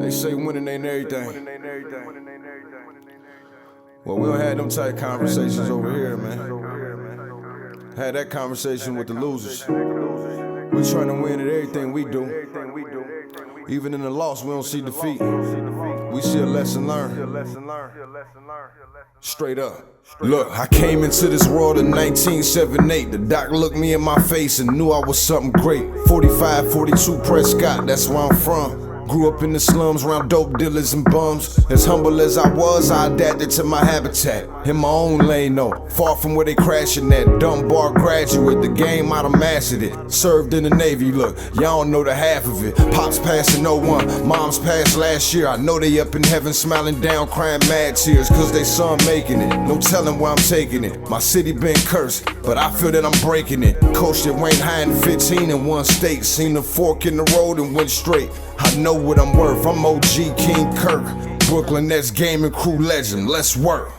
They say winning ain't everything. Well, we don't have them type conversations over here, man. Had that conversation with the losers. We trying to win at everything we do. Even in the loss, we don't see defeat. We see a lesson learned. Straight up. Look, I came into this world in 1978. The doc looked me in my face and knew I was something great. 45, 42 Prescott, that's where I'm from. Grew up in the slums around dope dealers and bums. As humble as I was, I adapted to my habitat. In my own lane though, far from where they crashing at. Dumb bar graduate, the game I'd have mastered it. Served in the Navy, look, y'all don't know the half of it. Pops passed in 01, moms passed last year. I know they up in heaven smiling down, crying mad tears, cause they son making it. No telling where I'm taking it. My city been cursed, but I feel that I'm breaking it. Coached at Wayne High in 15 in one state. Seen the fork in the road and went straight. I know what I'm worth, I'm OG King Kirk. Brooklyn Nets gaming crew legend, let's work.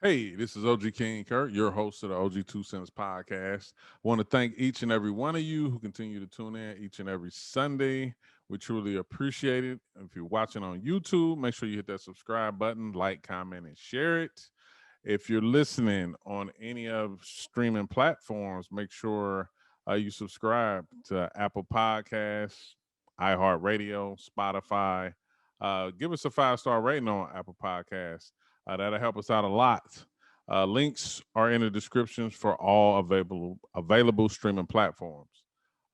Hey, this is OG King Kurt, your host of the OG2CENTS podcast. I want to thank each and every one of you who continue to tune in each and every Sunday. We truly appreciate it. If you're watching on YouTube, make sure you hit that subscribe button, like, comment, and share it. If you're listening on any of streaming platforms, make sure you subscribe to Apple Podcasts, iHeartRadio, Spotify. Give us a 5-star rating on Apple Podcasts. That'll help us out a lot. Links are in the descriptions for all available streaming platforms.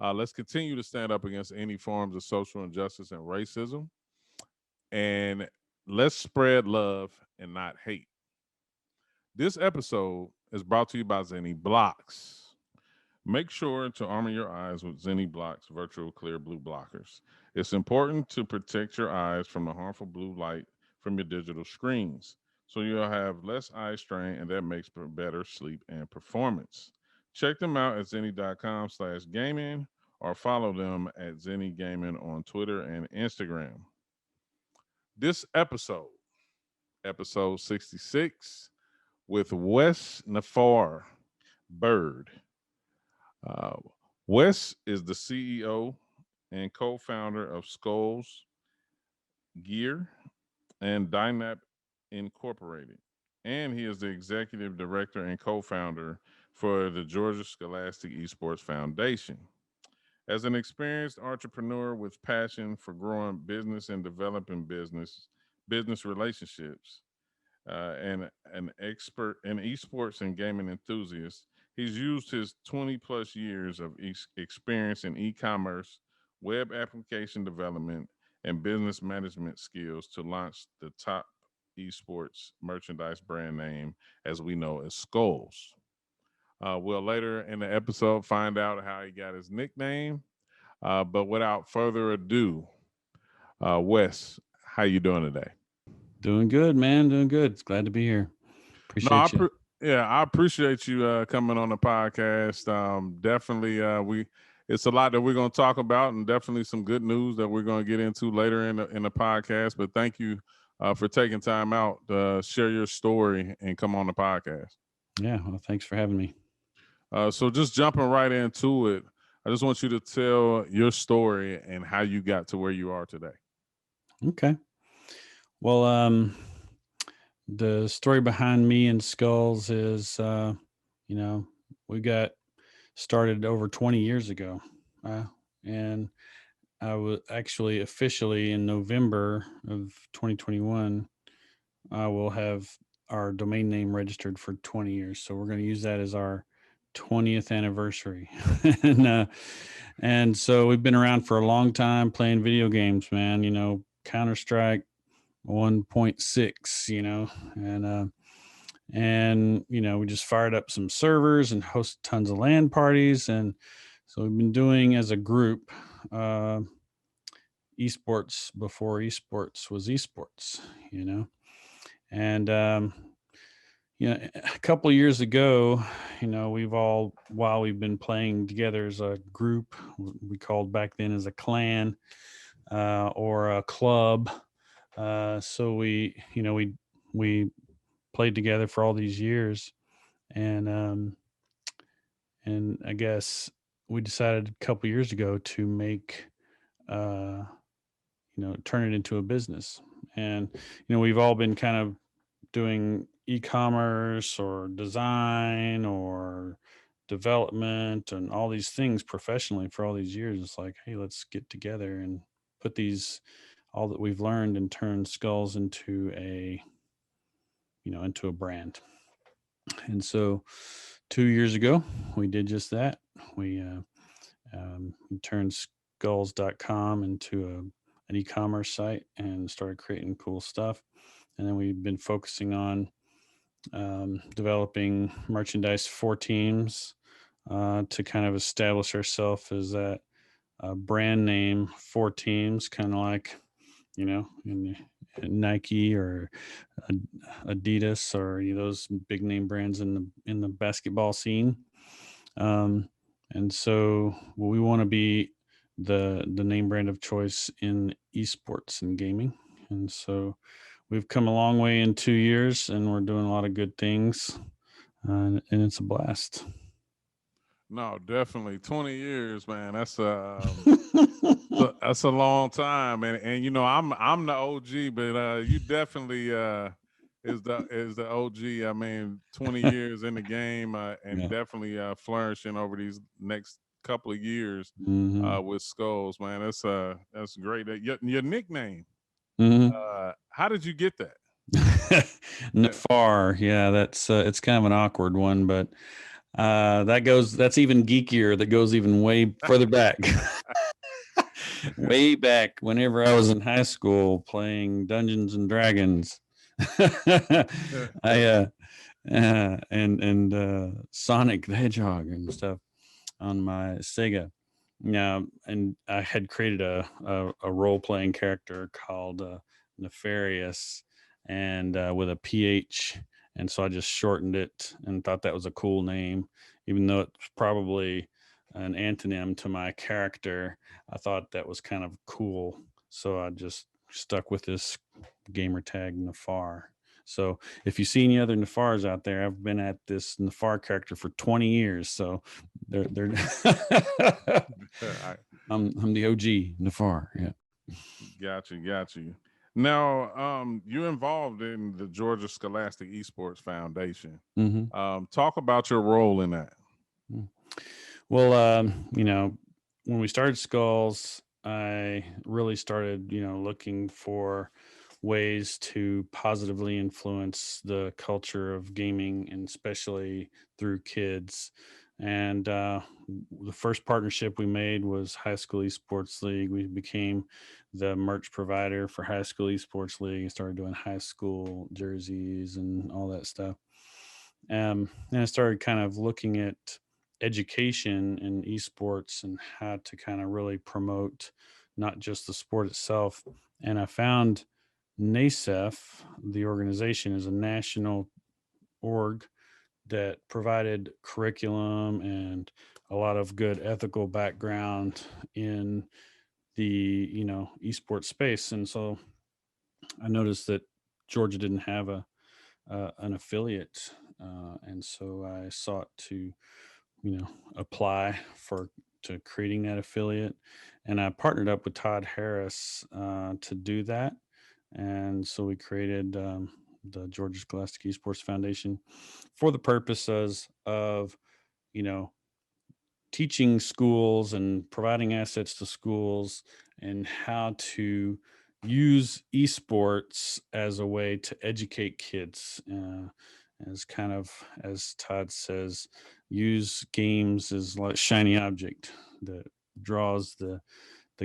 Let's continue to stand up against any forms of social injustice and racism. And let's spread love and not hate. This episode is brought to you by Zenni Blocks. Make sure to armor your eyes with Zenni Blocks virtual clear blue blockers. It's important to protect your eyes from the harmful blue light from your digital screens, so you'll have less eye strain, and that makes for better sleep and performance. Check them out at zenni.com/gaming or follow them at Zenni Gaming on Twitter and Instagram. This episode 66, with Wes Nephar, Byrd. Uh, Wes is the CEO and co-founder of Skullz Gear and Dynapp Incorporated, and he is the executive director and co-founder for the Georgia Scholastic Esports Foundation. As an experienced entrepreneur with passion for growing business and developing business relationships, and an expert in esports and gaming enthusiast, he's used his 20 plus years of experience in e-commerce, web application development, and business management skills to launch the top esports merchandise brand name as we know as Skullz. We'll later in the episode find out how he got his nickname. But without further ado, Wes, how you doing today? Doing good, man. Doing good. It's glad to be here. No, I Appreciate you. yeah, I appreciate you coming on the podcast. Definitely, we it's a lot that we're going to talk about, and definitely some good news that we're going to get into later in the podcast. But thank you for taking time out to share your story and come on the podcast. Yeah. Well, thanks for having me. So just jumping right into it, I just want you to tell your story and how you got to where you are today. Okay. Well, the story behind me and Skullz is, we got started over 20 years ago. And I was actually officially in November of 2021, I will have our domain name registered for 20 years. So we're going to use that as our 20th anniversary. and so we've been around for a long time playing video games, man, Counter-Strike 1.6, and we just fired up some servers and hosted tons of LAN parties. And so we've been doing as a group, esports before esports was esports, and, a couple of years ago, while we've been playing together as a group, we called back then as a clan, or a club. So we played together for all these years, and I guess we decided a couple years ago to make turn it into a business. And, we've all been kind of doing e-commerce or design or development and all these things professionally for all these years. It's like, hey, let's get together and put all that we've learned and turn Skullz into into a brand. And so 2 years ago, we did just that. We turned Skullz.com into an e-commerce site and started creating cool stuff. And then we've been focusing on developing merchandise for teams to kind of establish ourselves as that brand name for teams, kind of like, in Nike or Adidas or those big name brands in the basketball scene. And so we want to be the name brand of choice in esports and gaming. And so we've come a long way in 2 years, and we're doing a lot of good things, and it's a blast. No, definitely 20 years, man. That's that's a long time, and I'm the OG, but you definitely is the OG. I mean, 20 years in the game, and definitely flourishing over these next couple of years with Skullz, man. That's great. Your nickname. How did you get that? Nephar, yeah, that's it's kind of an awkward one, but that's even geekier. That goes even way further back. Way back whenever I was in high school playing Dungeons and Dragons. I and Sonic the Hedgehog and stuff on my Sega. Now, and I had created a role playing character called Nefarious, and with a PH, and so I just shortened it and thought that was a cool name, even though it's probably an antonym to my character. I thought that was kind of cool, so I just stuck with this gamer tag Nephar. So if you see any other Nephars out there, I've been at this Nephar character for 20 years. So they're I'm the OG Nephar. Yeah. Got you. Now, you're involved in the Georgia Scholastic Esports Foundation. Talk about your role in that. Well, when we started Skullz, I really started, looking for ways to positively influence the culture of gaming, and especially through kids. And the first partnership we made was High School Esports League. We became the merch provider for High School Esports League and started doing high school jerseys and all that stuff. And I started kind of looking at education in esports and how to kind of really promote not just the sport itself. And I found NASEF, the organization, is a national org that provided curriculum and a lot of good ethical background in the esports space. And so I noticed that Georgia didn't have an affiliate, and so I sought to apply to creating that affiliate, and I partnered up with Todd Harris to do that. And so we created the Georgia Scholastic Esports Foundation for the purposes of teaching schools and providing assets to schools and how to use esports as a way to educate kids, as kind of, as Todd says, use games as like shiny object that draws the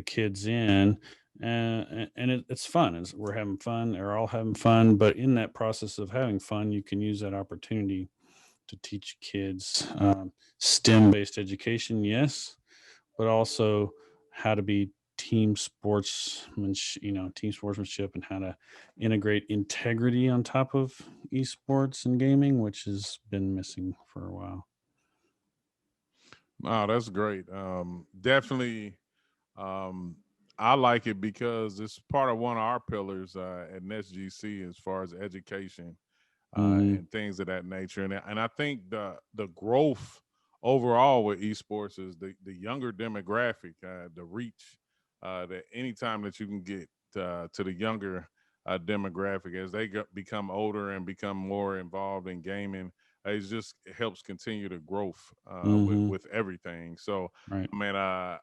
kids in, and it's fun. We're having fun. They're all having fun. But in that process of having fun, you can use that opportunity to teach kids STEM-based education, yes, but also how to be team sportsmanship, and how to integrate integrity on top of esports and gaming, which has been missing for a while. Oh, that's great. Definitely. I like it because it's part of one of our pillars at NSGC as far as education and things of that nature. And I think the growth overall with esports is the younger demographic, the reach, that anytime that you can get to the younger demographic as they become older and become more involved in gaming. It helps continue the growth with everything. So, Right. man,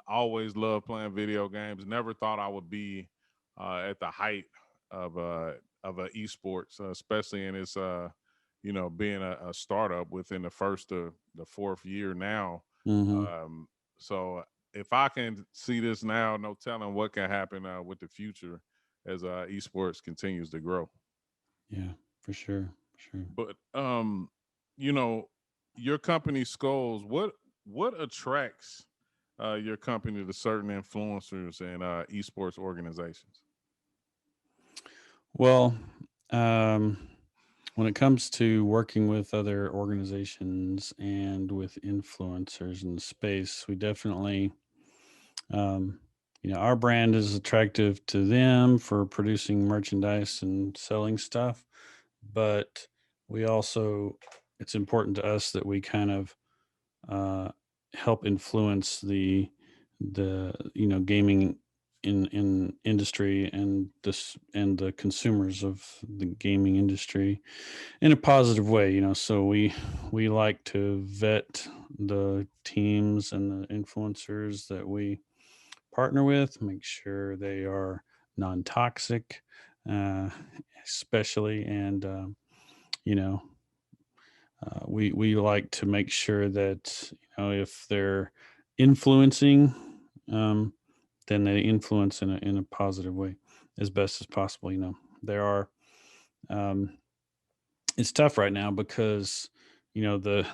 always loved playing video games. Never thought I would be at the height of a esports, especially in its being a startup within the first to the fourth year now. Um, so if I can see this now, no telling what can happen with the future as esports continues to grow. Yeah, for sure. For sure. But you know, your company Skullz, what attracts your company to certain influencers and esports organizations? Well, when it comes to working with other organizations and with influencers in the space, we definitely, um, our brand is attractive to them for producing merchandise and selling stuff, but we also, it's important to us that we kind of uh, help influence the gaming in industry and this and the consumers of the gaming industry in a positive way. So we like to vet the teams and the influencers that we partner with, make sure they are non-toxic, uh, especially, and you know we like to make sure that if they're influencing, um, then they influence in a positive way as best as possible. There are um, it's tough right now because the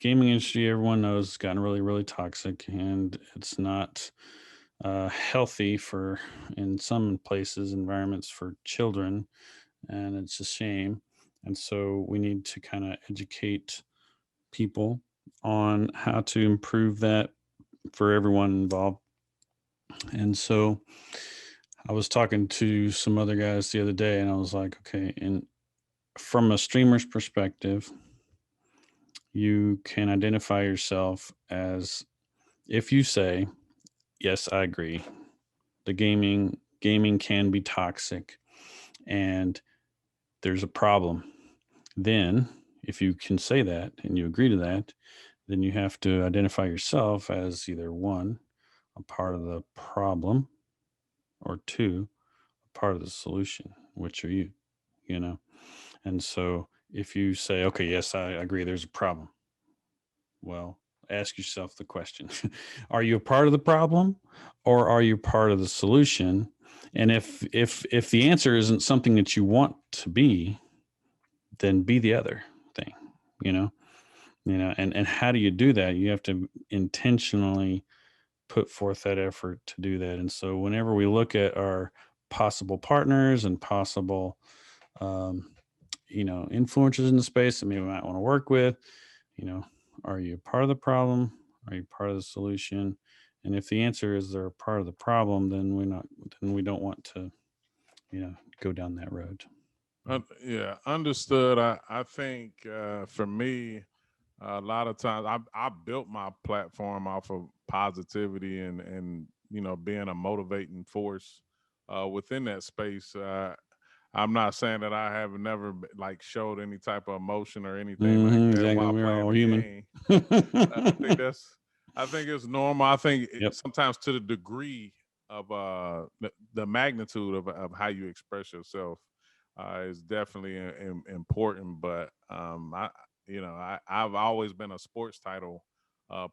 gaming industry, everyone knows, has gotten really really toxic, and it's not healthy for, in some places, environments for children, and it's a shame. And so we need to kind of educate people on how to improve that for everyone involved. And so I was talking to some other guys the other day, and I was like, okay, and from a streamer's perspective, you can identify yourself as, if you say, yes, I agree, the gaming can be toxic and there's a problem. Then if you can say that and you agree to that, then you have to identify yourself as either one, a part of the problem, or two, a part of the solution. Which are you? You know? And so if you say, okay, yes, I agree, there's a problem. Well, ask yourself the question: are you a part of the problem, or are you part of the solution? And if the answer isn't something that you want to be, then be the other thing. You know, and how do you do that? You have to intentionally put forth that effort to do that. And so whenever we look at our possible partners and possible um, influencers in the space that maybe we might want to work with, you know are you part of the problem, are you part of the solution? And if the answer is they're part of the problem, then we don't want to go down that road. Yeah, understood. I think for me, a lot of times I built my platform off of positivity and being a motivating force within that space. I'm not saying that I have never like showed any type of emotion or anything like that Exactly, while we're playing all the human. game. I think it's normal. I think Yep. sometimes to the degree of the magnitude of how you express yourself is definitely important. But I've always been a sports title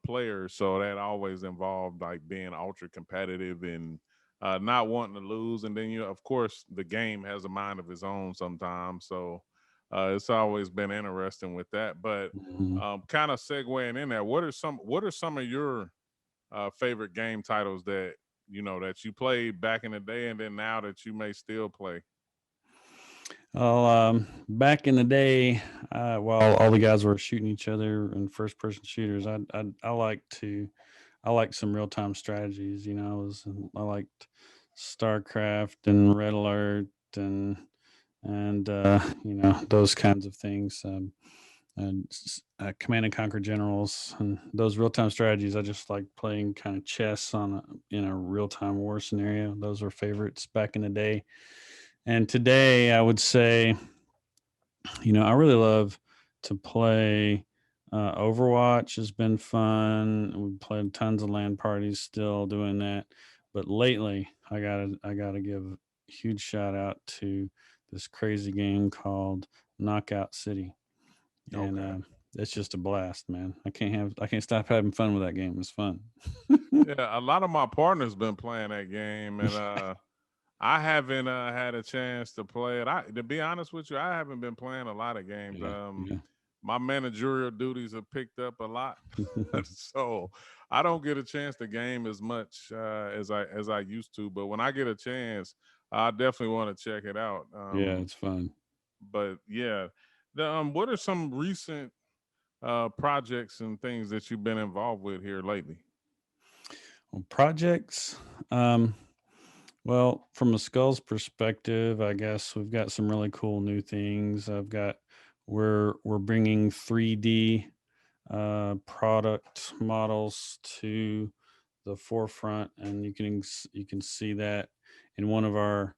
player, so that always involved like being ultra competitive and not wanting to lose. And then of course, the game has a mind of its own sometimes. So it's always been interesting with that. But Mhm. kind of segueing in there, what are some of your favorite game titles that that you played back in the day, and then now that you may still play? Well, back in the day, while all the guys were shooting each other in first-person shooters, I liked some real-time strategies. I liked StarCraft and Red Alert and those kinds of things. Command and Conquer Generals, and those real-time strategies. I just like playing kind of chess in a real-time war scenario. Those were favorites back in the day. And today I would say, I really love to play Overwatch. Has been fun. We've played tons of LAN parties, still doing that. But lately, I gotta give a huge shout out to this crazy game called Knockout City, and it's just a blast, man. I can't stop having fun with that game. It's fun. Yeah, a lot of my partners been playing that game, and I haven't had a chance to play it. To be honest with you, I haven't been playing a lot of games. Yeah. My managerial duties have picked up a lot, so I don't get a chance to game as much as I used to. But when I get a chance, I definitely want to check it out. Yeah, it's fun. But yeah, what are some recent projects and things that you've been involved with here lately? Well, projects. Well, from a Skullz perspective, I guess we've got some really cool new things. We're bringing 3D product models to the forefront, and you can see that in one of our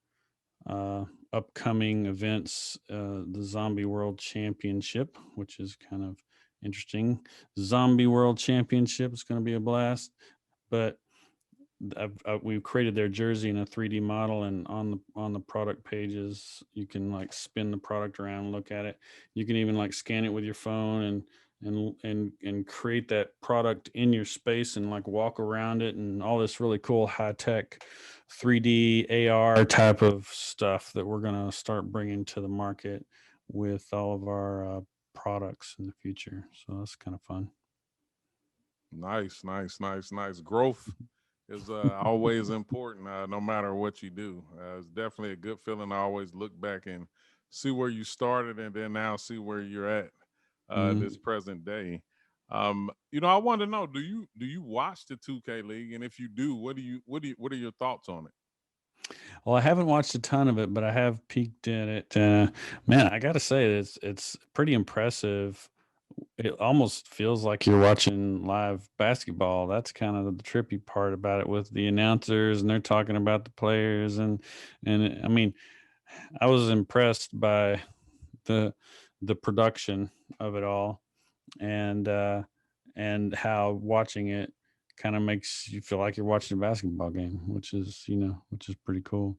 upcoming events, the Zombie World Championship, which is kind of interesting. Zombie World Championship is going to be a blast, but we've created their jersey in a 3D model, and on the product pages, you can like spin the product around and look at it. You can even like scan it with your phone and create that product in your space and like walk around it, and all this really cool high tech 3D AR type of stuff that we're going to start bringing to the market with all of our products in the future. So that's kind of fun. Nice. Growth is always important, no matter what you do. It's definitely a good feeling to always look back and see where you started, and then now see where you're at this present day. I want to know: do you watch the 2K League, and if you do, what are your thoughts on it? Well, I haven't watched a ton of it, but I have peeked in it. Man, I got to say, it's pretty impressive. It almost feels like you're watching live basketball. That's kind of the trippy part about it, with the announcers and they're talking about the players, and I mean, I was impressed by the production of it all, and how watching it kind of makes you feel like you're watching a basketball game, which is pretty cool.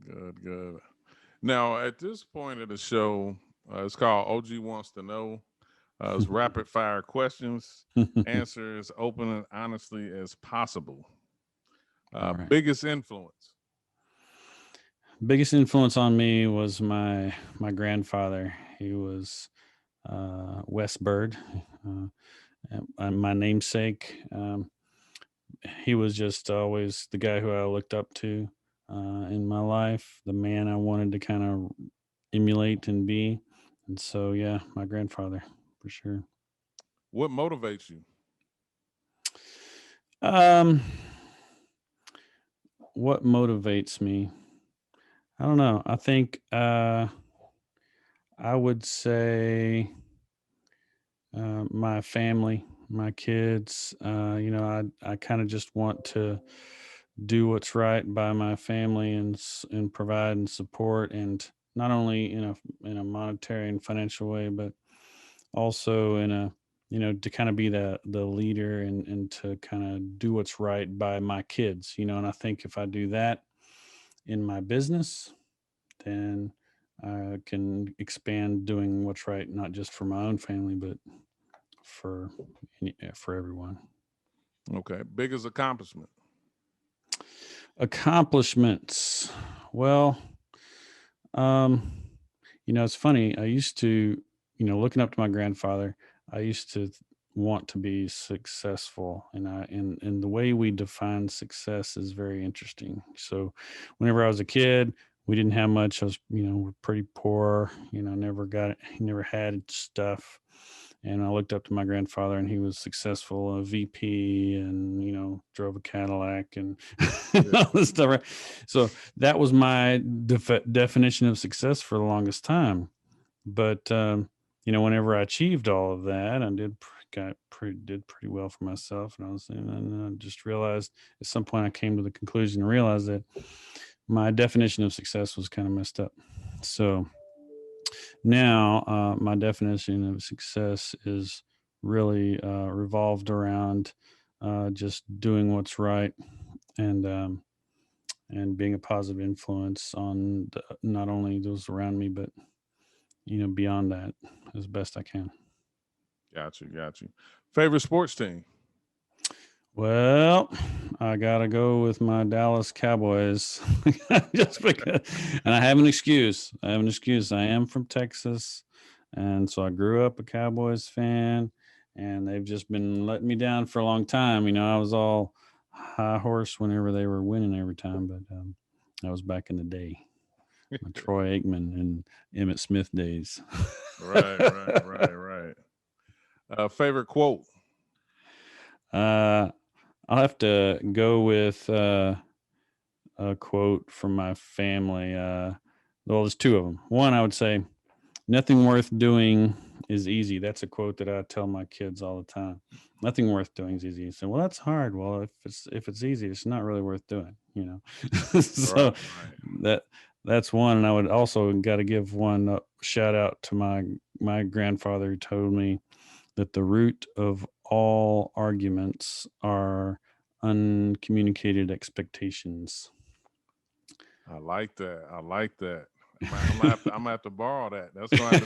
Good. Now, at this point of the show, it's called OG Wants to Know. It's rapid fire questions, answers open and honestly as possible. Right. Biggest influence on me was my grandfather. He was Wes Byrd, my namesake. He was just always the guy who I looked up to in my life, the man I wanted to kind of emulate and be. And so, yeah, my grandfather, for sure. What motivates you? What motivates me? I don't know. I think I would say my family, my kids. I kind of just want to do what's right by my family and provide and support, and not only in a monetary and financial way, but also in a to kind of be the leader and to kind of do what's right by my kids, and I think if I do that in my business, then I can expand doing what's right, not just for my own family, but for everyone. Okay. Biggest accomplishments. Well, it's funny. I used to, looking up to my grandfather, I used to want to be successful, and the way we define success is very interesting. So whenever I was a kid, we didn't have much. I was, we're pretty poor, never had stuff. And I looked up to my grandfather, and he was successful, a VP, and, drove a Cadillac and all this stuff. Right? So that was my definition of success for the longest time. But whenever I achieved all of that, I did pretty well for myself, and I just realized at some point I came to the conclusion and realized that my definition of success was kind of messed up. So now my definition of success is really revolved around just doing what's right and being a positive influence on not only those around me, but beyond that as best I can. Got you. Favorite sports team? Well, I gotta go with my Dallas Cowboys, just because, and I have an excuse. I am from Texas, and so I grew up a Cowboys fan, and they've just been letting me down for a long time. I was all high horse whenever they were winning every time, but that was back in the day, my Troy Aikman and Emmitt Smith days. Right. Favorite quote? I'll have to go with a quote from my family. Well, there's two of them. One, I would say, "Nothing worth doing is easy." That's a quote that I tell my kids all the time. Nothing worth doing is easy. So, well, that's hard. Well, if it's easy, it's not really worth doing. So that's one. And I would also got to give one shout out to my grandfather, who told me that the root of all arguments are uncommunicated expectations. I like that. I'm gonna have to borrow that. That's gonna have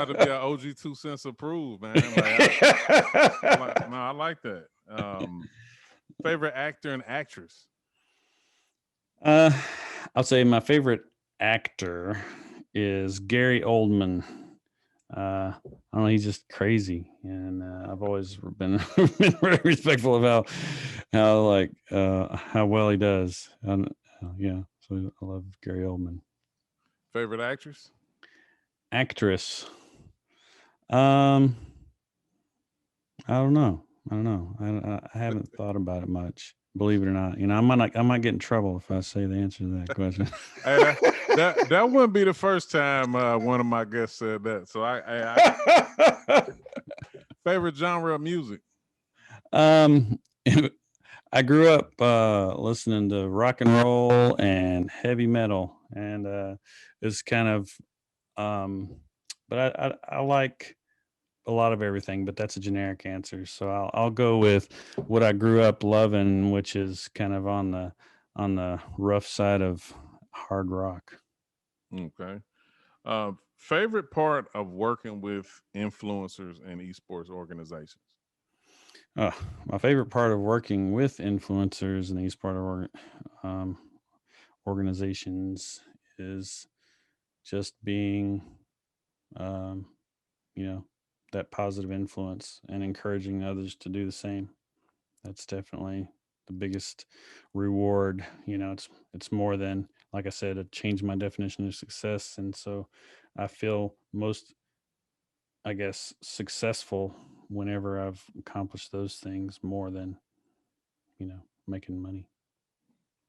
to be a OG2CENTS approved, man. I like that. Favorite actor and actress? I'll say my favorite actor is Gary Oldman. I don't know, he's just crazy, and I've always been very respectful of how well he does. And so I love Gary Oldman. Favorite actress? Actress. I don't know. I haven't thought about it much. Believe it or not, I might get in trouble if I say the answer to that question. Hey, that wouldn't be the first time one of my guests said that. So favorite genre of music? I grew up listening to rock and roll and heavy metal, and it's kind of, but I like a lot of everything, but that's a generic answer. So I'll go with what I grew up loving, which is kind of on the rough side of hard rock. Okay. Favorite part of working with influencers and esports organizations? My favorite part of working with influencers and esports organizations is just being, that positive influence and encouraging others to do the same. That's definitely the biggest reward. It's more than, like I said, it changed my definition of success. And so I feel most, I guess, successful whenever I've accomplished those things more than, making money.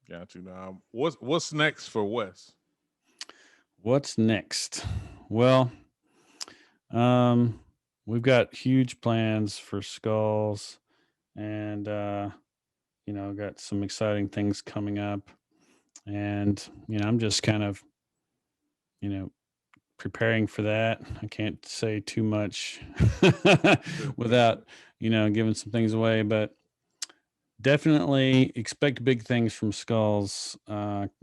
Got you. Now, what's next for Wes? What's next? Well, we've got huge plans for Skullz, and got some exciting things coming up, and I'm just kind of preparing for that. I can't say too much without giving some things away, but definitely expect big things from Skullz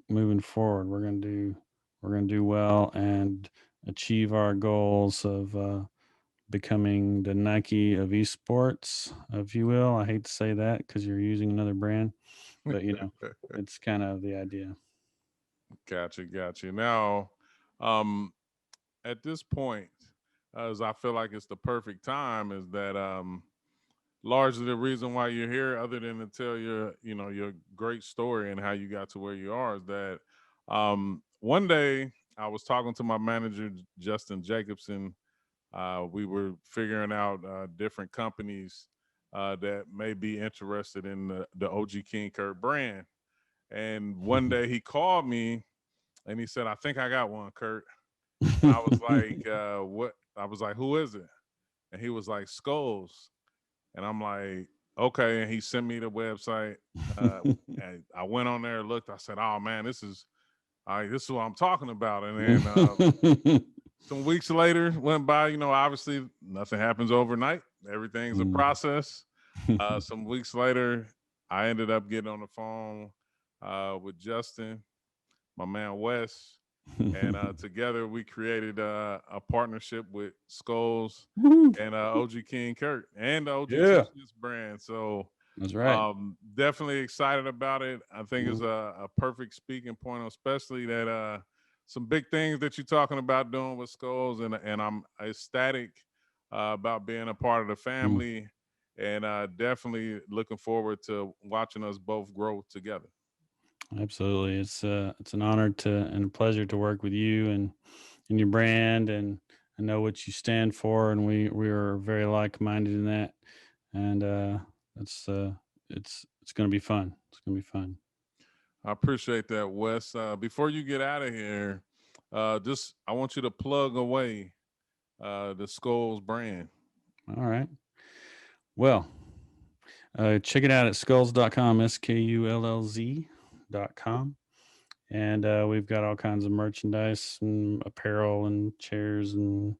moving forward. We're gonna do well and achieve our goals of becoming the Nike of esports, if you will. I hate to say that because you're using another brand, but it's kind of the idea. Gotcha. Now, at this point, as I feel like it's the perfect time, is that largely the reason why you're here, other than to tell your great story and how you got to where you are, is that one day I was talking to my manager, Justin Jacobson. We were figuring out different companies that may be interested in the OG King CURT brand. And one day he called me and he said, "I think I got one, Kurt." And I was like, "What?" I was like, who is it? And he was like, Skullz. And I'm like, okay. And he sent me the website. And I went on there and looked. I said, oh man, this is what I'm talking about. And then some weeks later went by. Obviously nothing happens overnight. Everything's a process. Some weeks later, I ended up getting on the phone with Justin, my man Wes, and together we created a partnership with Skullz and OG King CURT and the OG2CENTS brand. So that's right. Definitely excited about it. I think it's a perfect speaking point, especially that some big things that you're talking about doing with Skullz, and I'm ecstatic about being a part of the family, and definitely looking forward to watching us both grow together. Absolutely. It's an honor and a pleasure to work with you and your brand, and I know what you stand for, and we are very like-minded in that. And it's going to be fun. It's going to be fun. I appreciate that, Wes. Before you get out of here, I want you to plug away the Skullz brand. All right. Well, check it out at skullz.com, skullz.com. And we've got all kinds of merchandise and apparel and chairs and,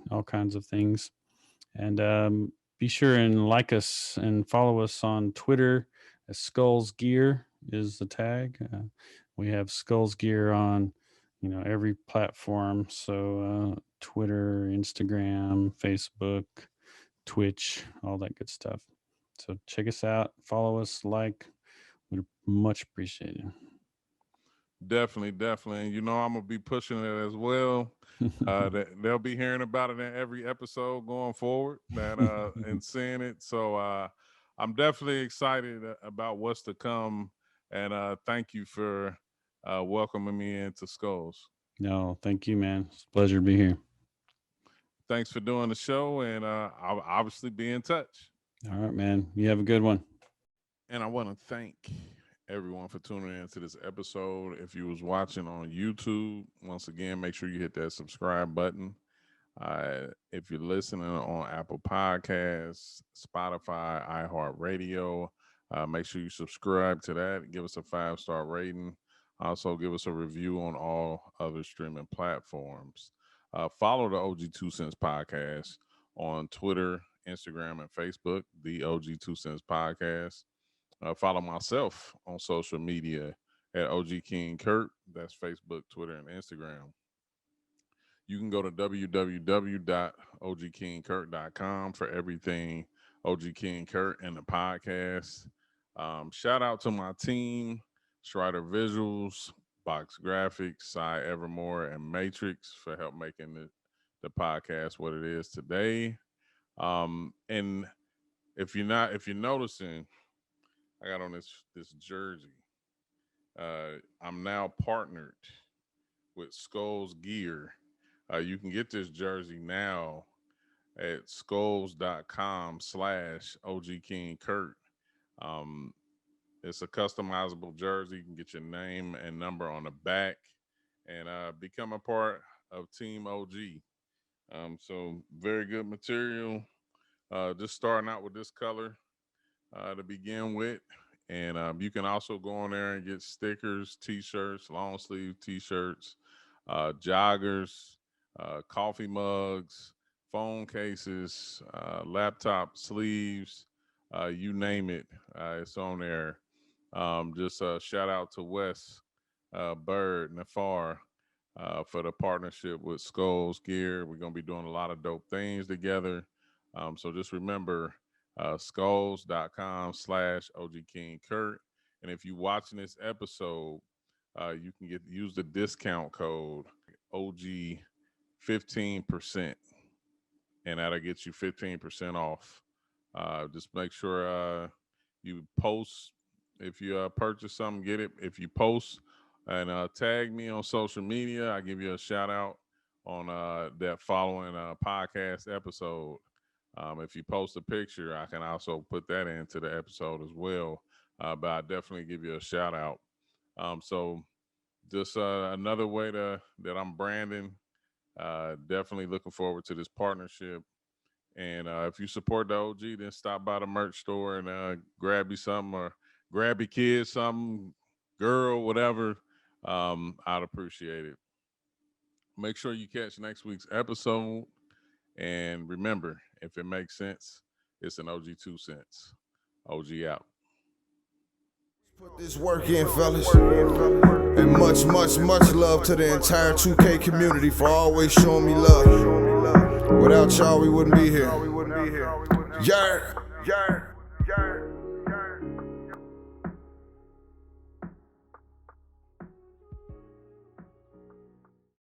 all kinds of things. And be sure and like us and follow us on Twitter. Skullz Gear is the tag. We have Skullz Gear on, every platform. So Twitter, Instagram, Facebook, Twitch, all that good stuff. So check us out, follow us, like. We'd much appreciate it. Definitely. And I'm gonna be pushing it as well. They'll be hearing about it in every episode going forward, and seeing it. So I'm definitely excited about what's to come. And thank you for welcoming me into Skullz. No, thank you, man. It's a pleasure to be here. Thanks for doing the show, and I'll obviously be in touch. All right, man. You have a good one. And I want to thank everyone for tuning in to this episode. If you was watching on YouTube, once again, make sure you hit that subscribe button. If you're listening on Apple Podcasts, Spotify, iHeartRadio, make sure you subscribe to that. Give us a 5-star rating. Also, give us a review on all other streaming platforms. Follow the OG2CENTS podcast on Twitter, Instagram, and Facebook, the OG2CENTS podcast. Follow myself on social media at OG King CURT. That's Facebook, Twitter, and Instagram. You can go to www.ogkingcurt.com for everything OG King CURT and the podcast. Shout out to my team, Strider Visuals, Box Graphics, Cy Evermore, and Matrix for help making the podcast what it is today. And if you're noticing, I got on this jersey. I'm now partnered with Skullz Gear. You can get this jersey now at skullz.com/OGKingCurt. It's a customizable jersey. You can get your name and number on the back and become a part of Team OG. So very good material. Just starting out with this color to begin with. And you can also go on there and get stickers, t-shirts, long sleeve t-shirts, joggers, coffee mugs, phone cases, laptop sleeves, you name it. It's on there. Just shout out to Wes, Byrd, Nephar for the partnership with Skullz Gear. We're going to be doing a lot of dope things together. So just remember, skullz.com/OGKingCurt. And if you're watching this episode, you can use the discount code OG 15%, and that'll get you 15% off. Just make sure you post. If you purchase something, get it. If you post and tag me on social media, I give you a shout out on that following podcast episode. If you post a picture, I can also put that into the episode as well. But I definitely give you a shout out. So just another way that I'm branding Definitely looking forward to this partnership. And if you support the OG, then stop by the merch store and grab you something, or grab your kids something, girl, whatever. I'd appreciate it. Make sure you catch next week's episode. And remember, if it makes sense, it's an OG2CENTS. OG out. Put this work in, fellas. And much, much, much love to the entire 2K community for always showing me love. Without y'all, we wouldn't be here. Yeah.